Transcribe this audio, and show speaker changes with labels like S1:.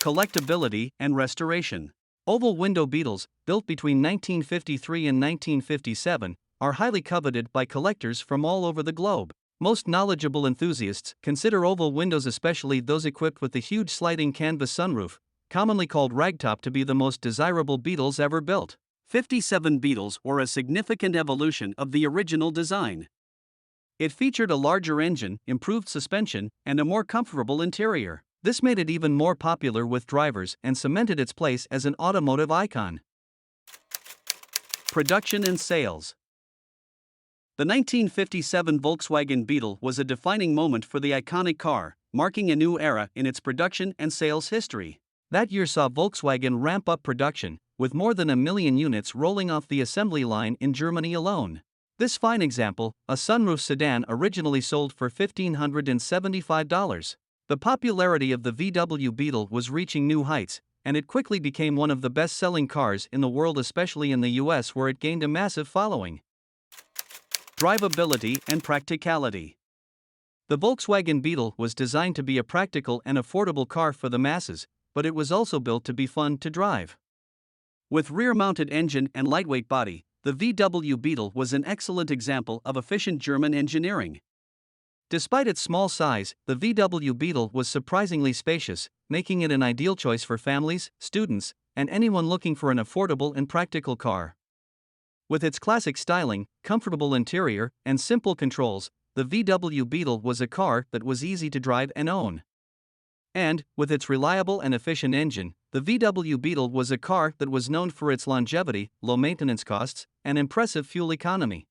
S1: Collectability and restoration. Oval window Beetles, built between 1953 and 1957, are highly coveted by collectors from all over the globe. Most knowledgeable enthusiasts consider oval windows, especially those equipped with the huge sliding canvas sunroof, commonly called Ragtop, to be the most desirable Beetles ever built. 57 Beetles were a significant evolution of the original design. It featured a larger engine, improved suspension, and a more comfortable interior. This made it even more popular with drivers and cemented its place as an automotive icon. Production and sales. The 1957 Volkswagen Beetle was a defining moment for the iconic car, marking a new era in its production and sales history. That year saw Volkswagen ramp up production, with more than 1 million units rolling off the assembly line in Germany alone. This fine example, a sunroof sedan, originally sold for $1,575. The popularity of the VW Beetle was reaching new heights, and it quickly became one of the best-selling cars in the world, especially in the US, where it gained a massive following. Drivability and practicality. The Volkswagen Beetle was designed to be a practical and affordable car for the masses, but it was also built to be fun to drive. With rear-mounted engine and lightweight body, the VW Beetle was an excellent example of efficient German engineering. Despite its small size, the VW Beetle was surprisingly spacious, making it an ideal choice for families, students, and anyone looking for an affordable and practical car. With its classic styling, comfortable interior, and simple controls, the VW Beetle was a car that was easy to drive and own. And, with its reliable and efficient engine, the VW Beetle was a car that was known for its longevity, low maintenance costs, and impressive fuel economy.